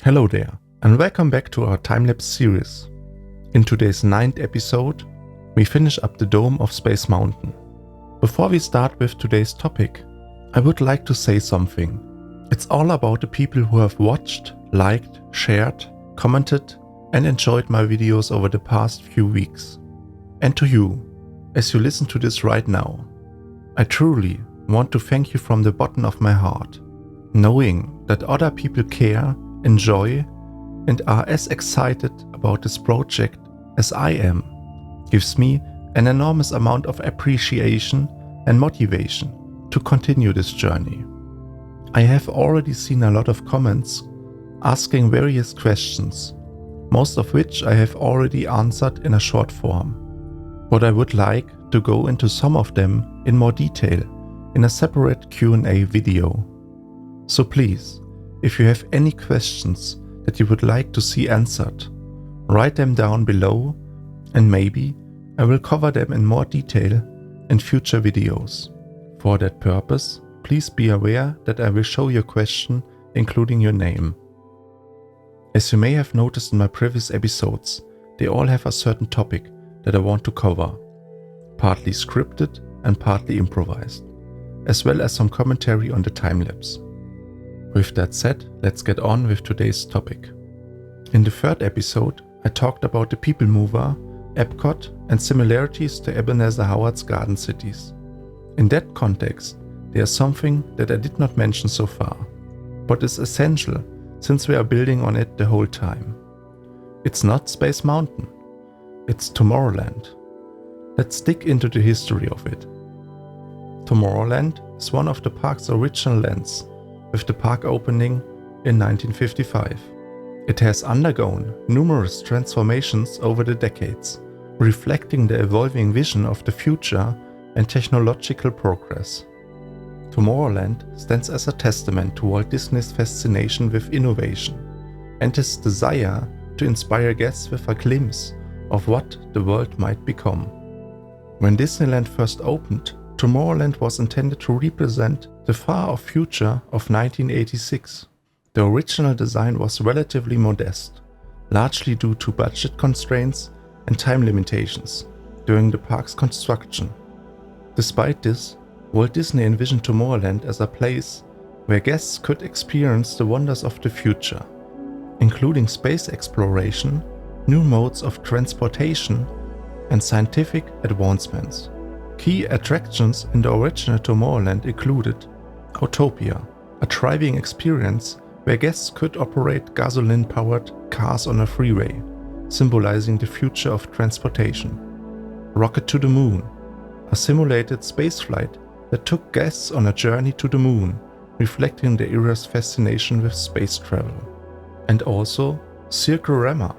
Hello there, and welcome back to our time-lapse series. In today's 9th episode, we finish up the dome of Space Mountain. Before we start with today's topic, I would like to say something. It's all about the people who have watched, liked, shared, commented, and enjoyed my videos over the past few weeks. And to you, as you listen to this right now, I truly want to thank you from the bottom of my heart. Knowing that other people care, enjoy, and are as excited about this project as I am gives me an enormous amount of appreciation and motivation to continue this journey. I have already seen a lot of comments asking various questions, most of which I have already answered in a short form. But I would like to go into some of them in more detail in a separate Q&A video. So please, if you have any questions that you would like to see answered, write them down below and maybe I will cover them in more detail in future videos. For that purpose, please be aware that I will show your question including your name. As you may have noticed in my previous episodes, they all have a certain topic that I want to cover, partly scripted and partly improvised, as well as some commentary on the time-lapse. With that said, let's get on with today's topic. In the 3rd episode, I talked about the People Mover, Epcot, and similarities to Ebenezer Howard's Garden Cities. In that context, there's something that I did not mention so far, but is essential since we are building on it the whole time. It's not Space Mountain, it's Tomorrowland. Let's dig into the history of it. Tomorrowland is one of the park's original lands, with the park opening in 1955. It has undergone numerous transformations over the decades, reflecting the evolving vision of the future and technological progress. Tomorrowland stands as a testament to Walt Disney's fascination with innovation and his desire to inspire guests with a glimpse of what the world might become. When Disneyland first opened, Tomorrowland was intended to represent the far-off future of 1986. The original design was relatively modest, largely due to budget constraints and time limitations during the park's construction. Despite this, Walt Disney envisioned Tomorrowland as a place where guests could experience the wonders of the future, including space exploration, new modes of transportation, and scientific advancements. Key attractions in the original Tomorrowland included Autopia, a driving experience where guests could operate gasoline-powered cars on a freeway, symbolizing the future of transportation. Rocket to the Moon, a simulated spaceflight that took guests on a journey to the moon, reflecting the era's fascination with space travel. And also Circurama,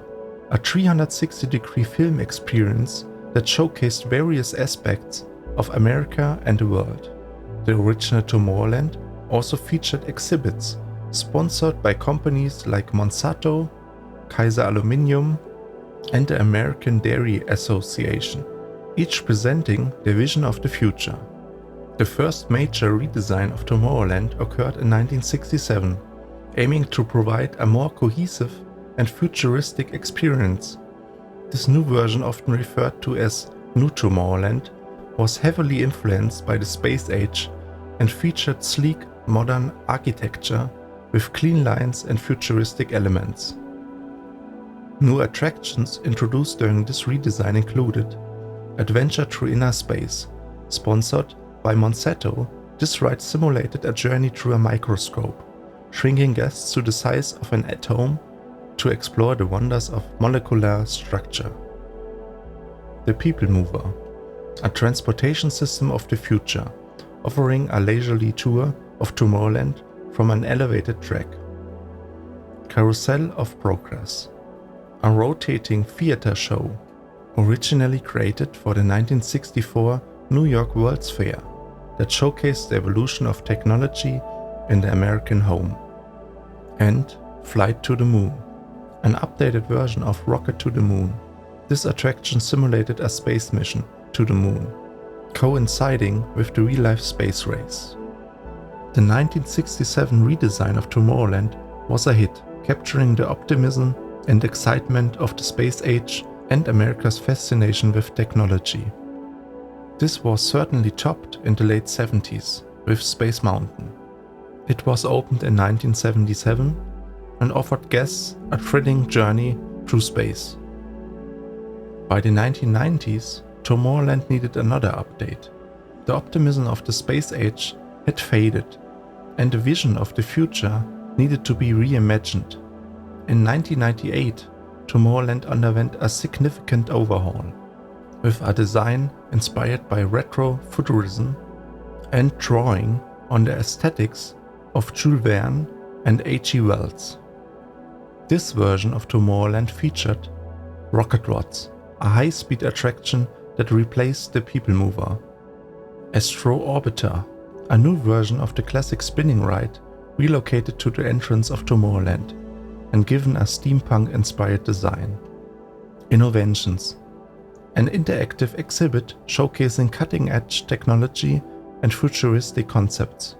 a 360-degree film experience that showcased various aspects of America and the world. The original Tomorrowland also featured exhibits sponsored by companies like Monsanto, Kaiser Aluminium, and the American Dairy Association, each presenting their vision of the future. The first major redesign of Tomorrowland occurred in 1967, aiming to provide a more cohesive and futuristic experience. This new version, often referred to as New Tomorrowland, was heavily influenced by the space age and featured sleek, modern architecture with clean lines and futuristic elements. New attractions introduced during this redesign included Adventure Through Inner Space, sponsored by Monsanto. This ride simulated a journey through a microscope, shrinking guests to the size of an atom to explore the wonders of molecular structure. The People Mover, a transportation system of the future, offering a leisurely tour of Tomorrowland from an elevated track. Carousel of Progress, a rotating theater show, originally created for the 1964 New York World's Fair, that showcased the evolution of technology in the American home. And Flight to the Moon, an updated version of Rocket to the Moon. This attraction simulated a space mission to the moon, coinciding with the real-life space race. The 1967 redesign of Tomorrowland was a hit, capturing the optimism and excitement of the space age and America's fascination with technology. This was certainly topped in the late 70s with Space Mountain. It was opened in 1977 and offered guests a thrilling journey through space. By the 1990s, Tomorrowland needed another update. The optimism of the space age had faded, and the vision of the future needed to be reimagined. In 1998, Tomorrowland underwent a significant overhaul, with a design inspired by retro futurism and drawing on the aesthetics of Jules Verne and H.G. Wells. This version of Tomorrowland featured Rocket Rods, a high-speed attraction that replaced the People Mover, Astro Orbiter, a new version of the classic spinning ride relocated to the entrance of Tomorrowland and given a steampunk-inspired design. Innovations, an interactive exhibit showcasing cutting-edge technology and futuristic concepts,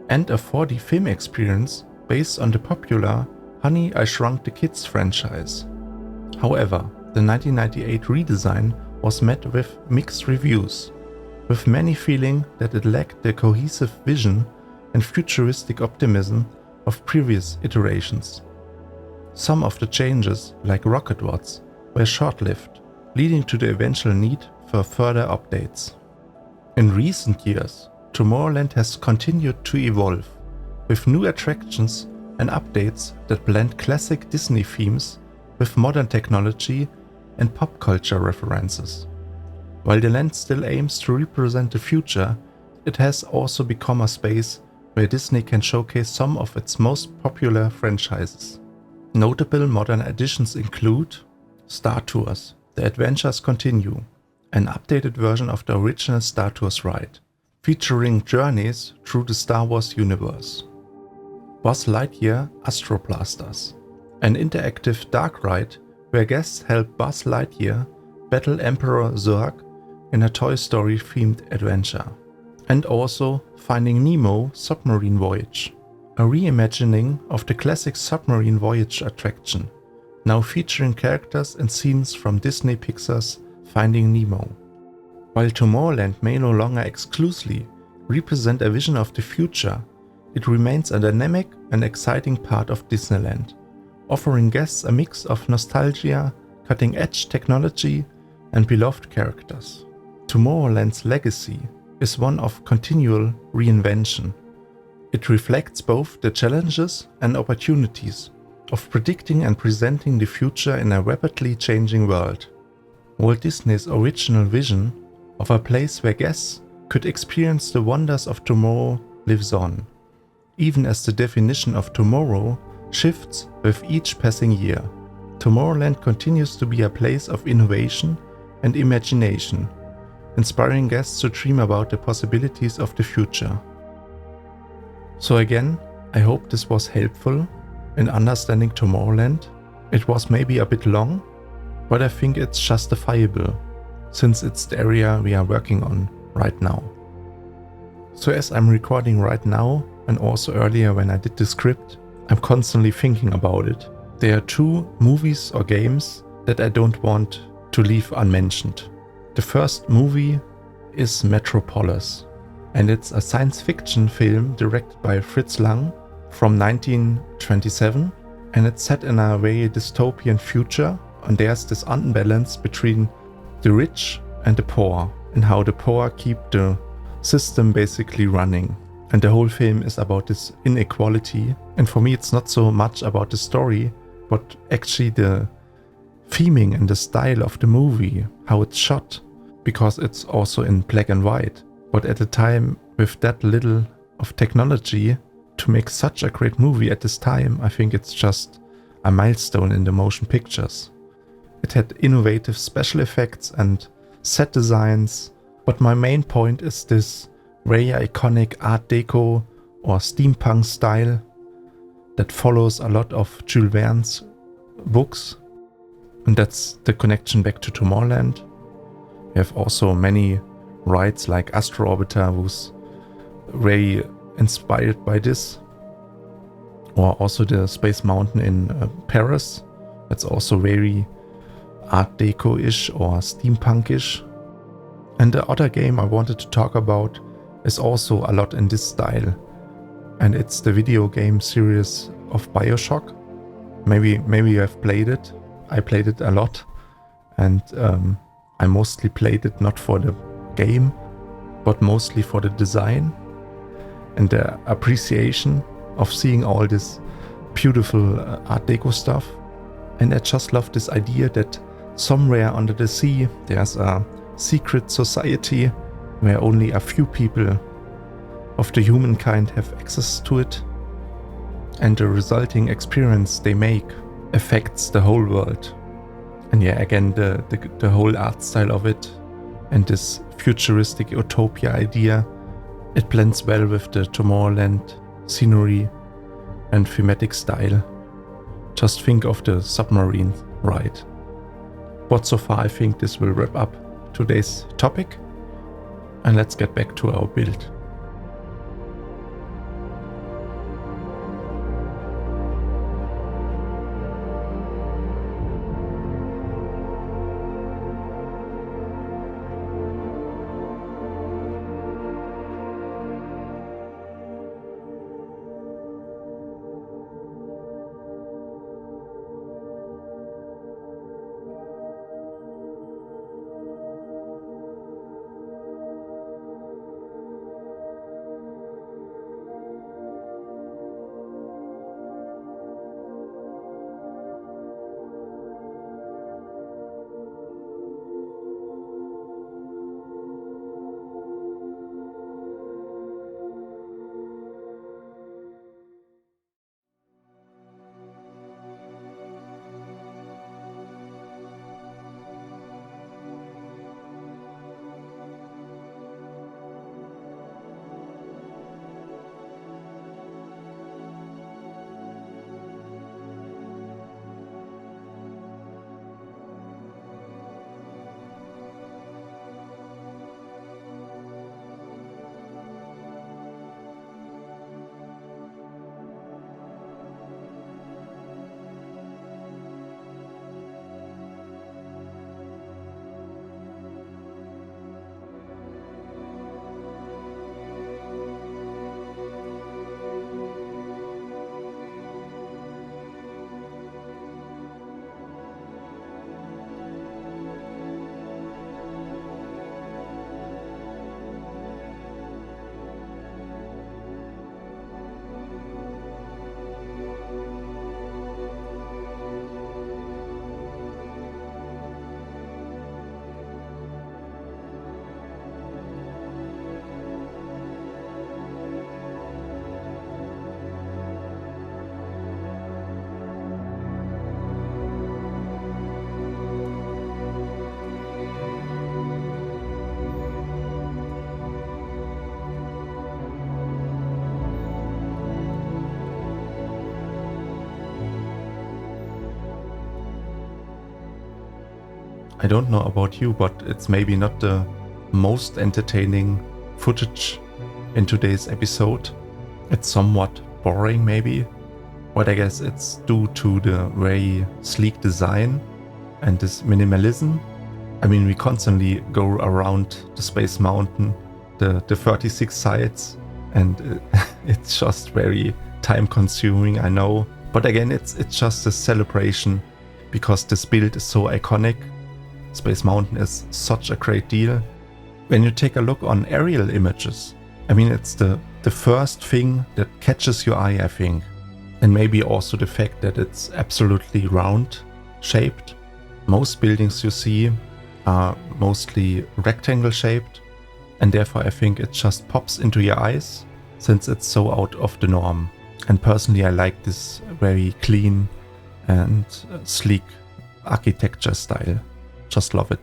and a 4D film experience based on the popular Honey, I Shrunk the Kids franchise. However, the 1998 redesign was met with mixed reviews, with many feeling that it lacked the cohesive vision and futuristic optimism of previous iterations. Some of the changes, like Rocket Rods, were short-lived, leading to the eventual need for further updates. In recent years, Tomorrowland has continued to evolve, with new attractions and updates that blend classic Disney themes with modern technology and pop culture references. While the land still aims to represent the future, it has also become a space where Disney can showcase some of its most popular franchises. Notable modern additions include Star Tours, The Adventures Continue, an updated version of the original Star Tours ride, featuring journeys through the Star Wars universe. Buzz Lightyear Astro Blasters, an interactive dark ride where guests help Buzz Lightyear battle Emperor Zurg in a Toy Story themed adventure. And also Finding Nemo Submarine Voyage, a reimagining of the classic Submarine Voyage attraction, now featuring characters and scenes from Disney Pixar's Finding Nemo. While Tomorrowland may no longer exclusively represent a vision of the future, it remains a dynamic and exciting part of Disneyland, offering guests a mix of nostalgia, cutting-edge technology, and beloved characters. Tomorrowland's legacy is one of continual reinvention. It reflects both the challenges and opportunities of predicting and presenting the future in a rapidly changing world. Walt Disney's original vision of a place where guests could experience the wonders of tomorrow lives on, even as the definition of tomorrow shifts with each passing year. Tomorrowland continues to be a place of innovation and imagination, inspiring guests to dream about the possibilities of the future. So again, I hope this was helpful in understanding Tomorrowland. It was maybe a bit long, but I think it's justifiable, since it's the area we are working on right now. So as I'm recording right now, and also earlier when I did the script, I'm constantly thinking about it. There are two movies or games that I don't want to leave unmentioned. The first movie is Metropolis, and it's a science fiction film directed by Fritz Lang from 1927, and it's set in a very dystopian future, and there's this unbalance between the rich and the poor, and how the poor keep the system basically running. And the whole film is about this inequality, and for me it's not so much about the story, but actually the theming and the style of the movie, how it's shot, because it's also in black and white. But at the time, with that little of technology, to make such a great movie at this time, I think it's just a milestone in the motion pictures. It had innovative special effects and set designs, but my main point is this very iconic Art Deco or steampunk style that follows a lot of Jules Verne's books, and that's the connection back to Tomorrowland. We have also many rides like Astro Orbiter, who's very inspired by this. Or also the Space Mountain in Paris. It's also very Art Deco-ish or steampunk-ish. And the other game I wanted to talk about is also a lot in this style. And it's the video game series of BioShock. Maybe you have played it. I played it a lot. And I mostly played it not for the game, but mostly for the design and the appreciation of seeing all this beautiful Art Deco stuff. And I just love this idea that somewhere under the sea there's a secret society where only a few people of the humankind have access to it, and the resulting experience they make affects the whole world. And yeah, again, the whole art style of it and this futuristic utopia idea, it blends well with the Tomorrowland scenery and thematic style. Just think of the submarine ride. But so far I think this will wrap up today's topic, and let's get back to our build. I don't know about you, but it's maybe not the most entertaining footage in today's episode. It's somewhat boring maybe, but I guess it's due to the very sleek design and this minimalism. I mean, we constantly go around the Space Mountain, the 36 sites, and it's just very time consuming, I know. But again, it's just a celebration because this build is so iconic. Space Mountain is such a great deal. When you take a look on aerial images, I mean, it's the first thing that catches your eye, I think. And maybe also the fact that it's absolutely round shaped. Most buildings you see are mostly rectangle shaped, and therefore I think it just pops into your eyes since it's so out of the norm. And personally I like this very clean and sleek architecture style. Just love it.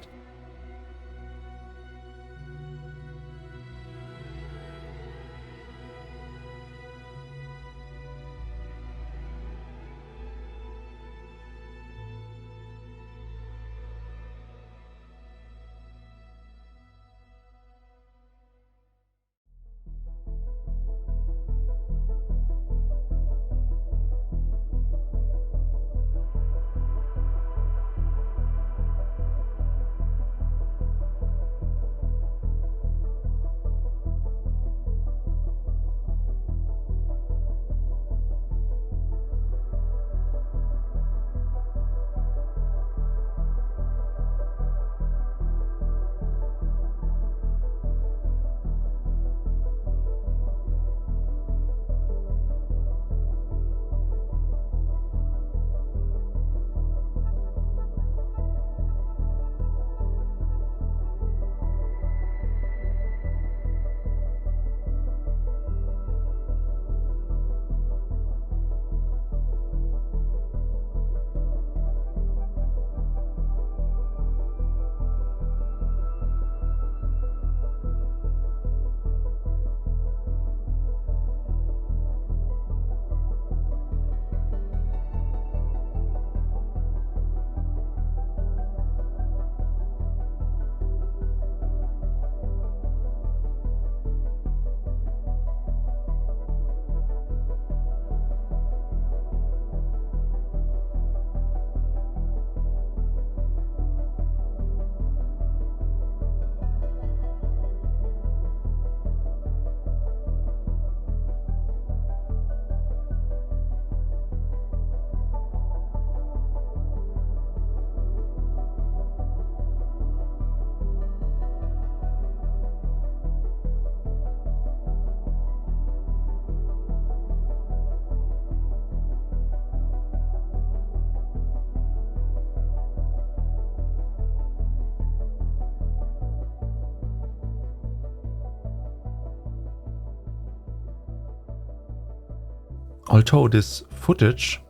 Although this footage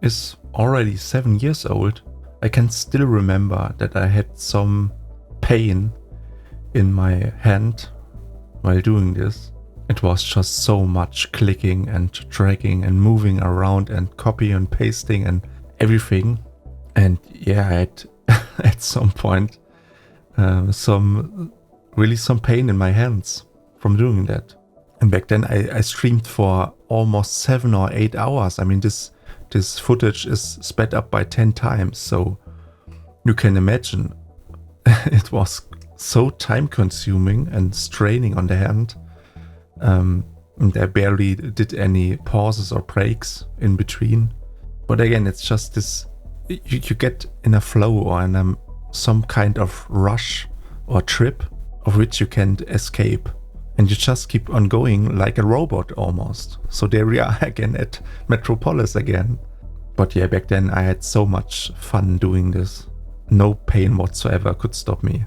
is already 7 years old, I can still remember that I had some pain in my hand while doing this. It was just so much clicking and dragging and moving around and copy and pasting and everything. And yeah, I had at some point some pain in my hands from doing that. And back then I streamed for almost 7 or 8 hours. I mean, this footage is sped up by 10 times. So you can imagine it was so time consuming and straining on the hand. And I barely did any pauses or breaks in between. But again, it's just this, you get in a flow or in some kind of rush or trip of which you can't escape. And you just keep on going like a robot almost. So there we are again at Metropolis again. But yeah, back then I had so much fun doing this. No pain whatsoever could stop me.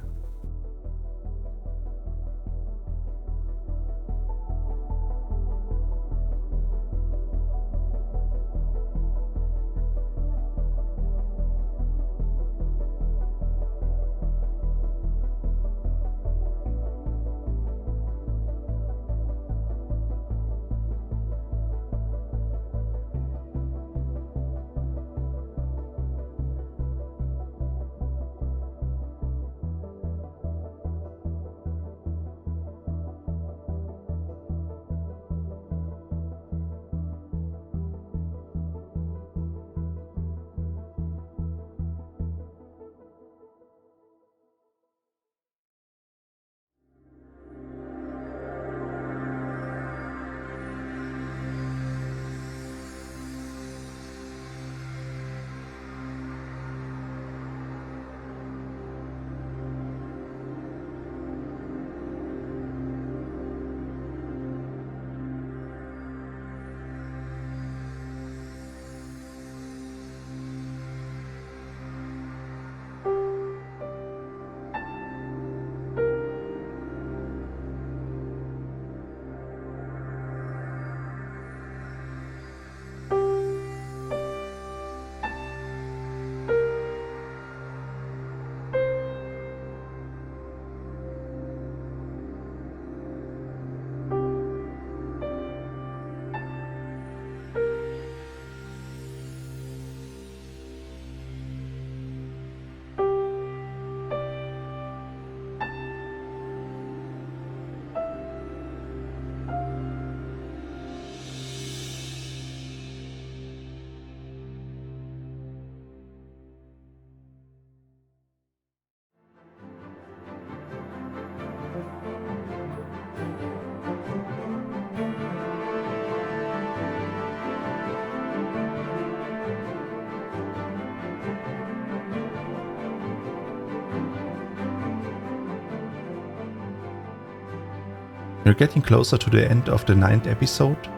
We're getting closer to the end of the 9th episode.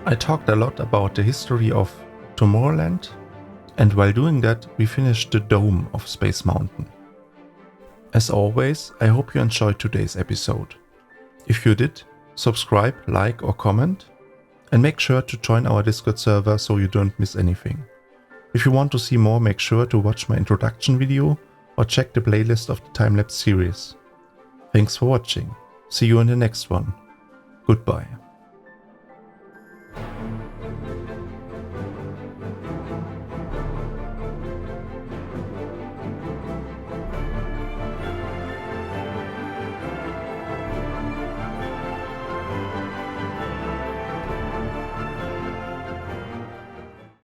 I talked a lot about the history of Tomorrowland, and while doing that, we finished the dome of Space Mountain. As always, I hope you enjoyed today's episode. If you did, subscribe, like or comment, and make sure to join our Discord server so you don't miss anything. If you want to see more, make sure to watch my introduction video or check the playlist of the time-lapse series. Thanks for watching. See you in the next one. Goodbye.